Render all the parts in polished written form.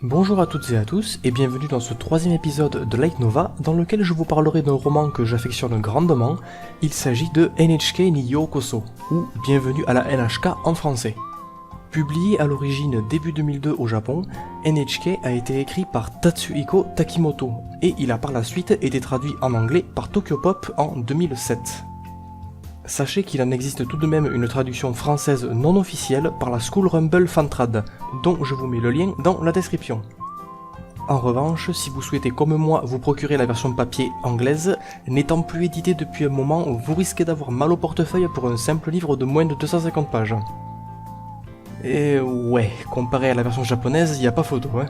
Bonjour à toutes et à tous et bienvenue dans ce troisième épisode de Light Nova dans lequel je vous parlerai d'un roman que j'affectionne grandement. Il s'agit de NHK ni Yokoso, ou Bienvenue à la NHK en français. Publié à l'origine début 2002 au Japon, NHK a été écrit par Tatsuhiko Takimoto et il a par la suite été traduit en anglais par Tokyopop en 2007. Sachez qu'il en existe tout de même une traduction française non officielle par la School Rumble Fantrad, dont je vous mets le lien dans la description. En revanche, si vous souhaitez comme moi vous procurer la version papier anglaise, n'étant plus éditée depuis un moment, vous risquez d'avoir mal au portefeuille pour un simple livre de moins de 250 pages. Et ouais, comparé à la version japonaise, y a pas photo, hein.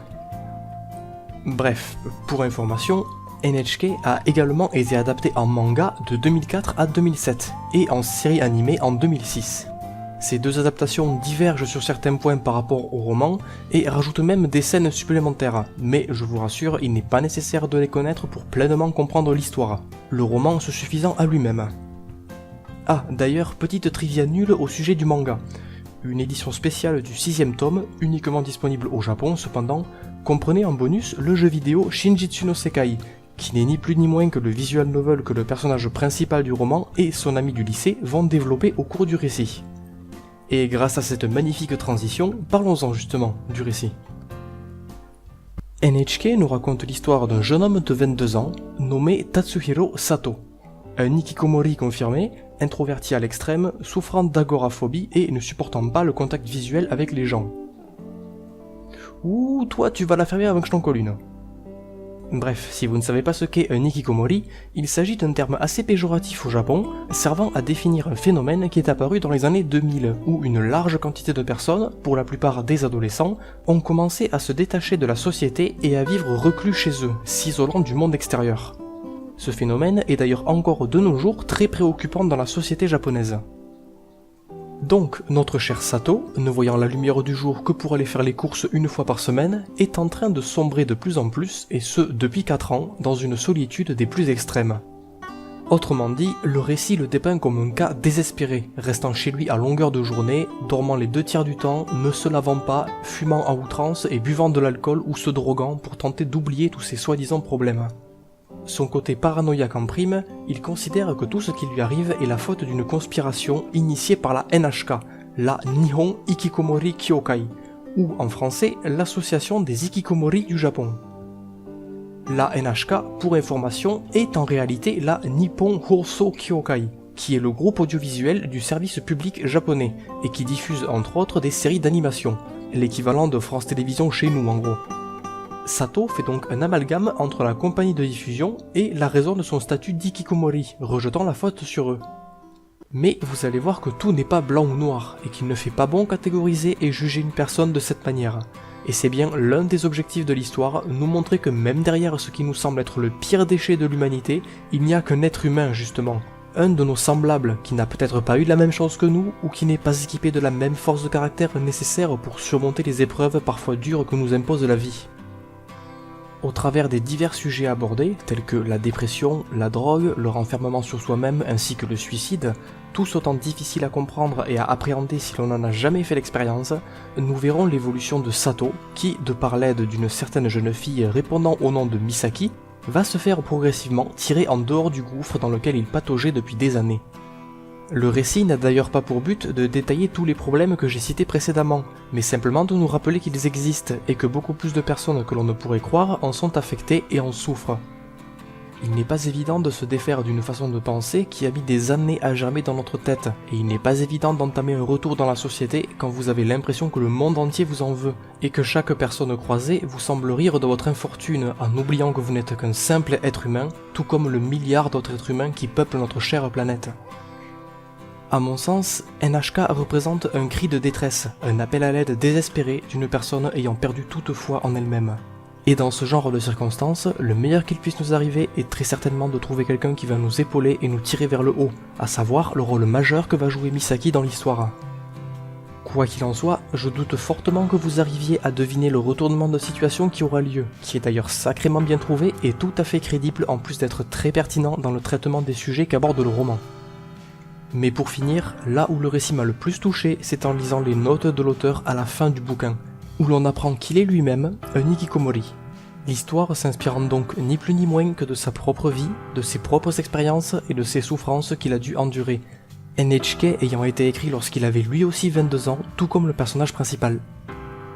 Bref, pour information, NHK a également été adapté en manga de 2004 à 2007 et en série animée en 2006. Ces deux adaptations divergent sur certains points par rapport au roman et rajoutent même des scènes supplémentaires, mais je vous rassure, il n'est pas nécessaire de les connaître pour pleinement comprendre l'histoire, le roman se suffisant à lui-même. Ah, d'ailleurs, petite trivia nulle au sujet du manga. Une édition spéciale du 6ème tome, uniquement disponible au Japon cependant, comprenait en bonus le jeu vidéo Shinjitsu no Sekai, qui n'est ni plus ni moins que le visual novel que le personnage principal du roman et son ami du lycée vont développer au cours du récit. Et grâce à cette magnifique transition, parlons-en justement du récit. NHK nous raconte l'histoire d'un jeune homme de 22 ans, nommé Tatsuhiro Sato. Un hikikomori confirmé, introverti à l'extrême, souffrant d'agoraphobie et ne supportant pas le contact visuel avec les gens. Ouh, toi tu vas la fermer avant que je t'en colle une. Bref, si vous ne savez pas ce qu'est un hikikomori, il s'agit d'un terme assez péjoratif au Japon, servant à définir un phénomène qui est apparu dans les années 2000, où une large quantité de personnes, pour la plupart des adolescents, ont commencé à se détacher de la société et à vivre reclus chez eux, s'isolant du monde extérieur. Ce phénomène est d'ailleurs encore de nos jours très préoccupant dans la société japonaise. Donc, notre cher Sato, ne voyant la lumière du jour que pour aller faire les courses une fois par semaine, est en train de sombrer de plus en plus, et ce depuis 4 ans, dans une solitude des plus extrêmes. Autrement dit, le récit le dépeint comme un cas désespéré, restant chez lui à longueur de journée, dormant les 2/3 du temps, ne se lavant pas, fumant à outrance et buvant de l'alcool ou se droguant pour tenter d'oublier tous ses soi-disant problèmes. Son côté paranoïaque en prime, il considère que tout ce qui lui arrive est la faute d'une conspiration initiée par la NHK, la Nihon Hikikomori Kyokai, ou en français l'association des Hikikomori du Japon. La NHK, pour information, est en réalité la Nippon Hoso Kyokai, qui est le groupe audiovisuel du service public japonais, et qui diffuse entre autres des séries d'animation, l'équivalent de France Télévisions chez nous en gros. Sato fait donc un amalgame entre la compagnie de diffusion et la raison de son statut d'ikikomori, rejetant la faute sur eux. Mais vous allez voir que tout n'est pas blanc ou noir, et qu'il ne fait pas bon catégoriser et juger une personne de cette manière. Et c'est bien l'un des objectifs de l'histoire, nous montrer que même derrière ce qui nous semble être le pire déchet de l'humanité, il n'y a qu'un être humain justement. Un de nos semblables qui n'a peut-être pas eu la même chance que nous, ou qui n'est pas équipé de la même force de caractère nécessaire pour surmonter les épreuves parfois dures que nous impose la vie. Au travers des divers sujets abordés, tels que la dépression, la drogue, le renfermement sur soi-même ainsi que le suicide, tous autant difficiles à comprendre et à appréhender si l'on n'en a jamais fait l'expérience, nous verrons l'évolution de Sato, qui, de par l'aide d'une certaine jeune fille répondant au nom de Misaki, va se faire progressivement tirer en dehors du gouffre dans lequel il pataugeait depuis des années. Le récit n'a d'ailleurs pas pour but de détailler tous les problèmes que j'ai cités précédemment, mais simplement de nous rappeler qu'ils existent et que beaucoup plus de personnes que l'on ne pourrait croire en sont affectées et en souffrent. Il n'est pas évident de se défaire d'une façon de penser qui a mis des années à germer dans notre tête, et il n'est pas évident d'entamer un retour dans la société quand vous avez l'impression que le monde entier vous en veut, et que chaque personne croisée vous semble rire de votre infortune en oubliant que vous n'êtes qu'un simple être humain, tout comme le milliard d'autres êtres humains qui peuplent notre chère planète. À mon sens, NHK représente un cri de détresse, un appel à l'aide désespéré d'une personne ayant perdu toute foi en elle-même. Et dans ce genre de circonstances, le meilleur qu'il puisse nous arriver est très certainement de trouver quelqu'un qui va nous épauler et nous tirer vers le haut, à savoir le rôle majeur que va jouer Misaki dans l'histoire. Quoi qu'il en soit, je doute fortement que vous arriviez à deviner le retournement de situation qui aura lieu, qui est d'ailleurs sacrément bien trouvé et tout à fait crédible en plus d'être très pertinent dans le traitement des sujets qu'aborde le roman. Mais pour finir, là où le récit m'a le plus touché, c'est en lisant les notes de l'auteur à la fin du bouquin. où l'on apprend qu'il est lui-même un hikikomori. L'histoire s'inspirant donc ni plus ni moins que de sa propre vie, de ses propres expériences et de ses souffrances qu'il a dû endurer. NHK ayant été écrit lorsqu'il avait lui aussi 22 ans, tout comme le personnage principal.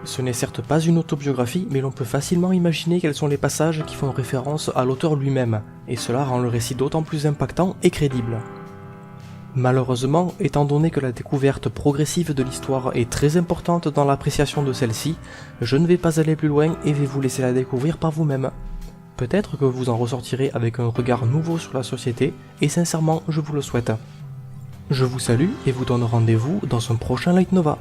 Ce n'est certes pas une autobiographie, mais l'on peut facilement imaginer quels sont les passages qui font référence à l'auteur lui-même, et cela rend le récit d'autant plus impactant et crédible. Malheureusement, étant donné que la découverte progressive de l'histoire est très importante dans l'appréciation de celle-ci, je ne vais pas aller plus loin et vais vous laisser la découvrir par vous-même. Peut-être que vous en ressortirez avec un regard nouveau sur la société, et sincèrement, je vous le souhaite. Je vous salue et vous donne rendez-vous dans un prochain Light Nova.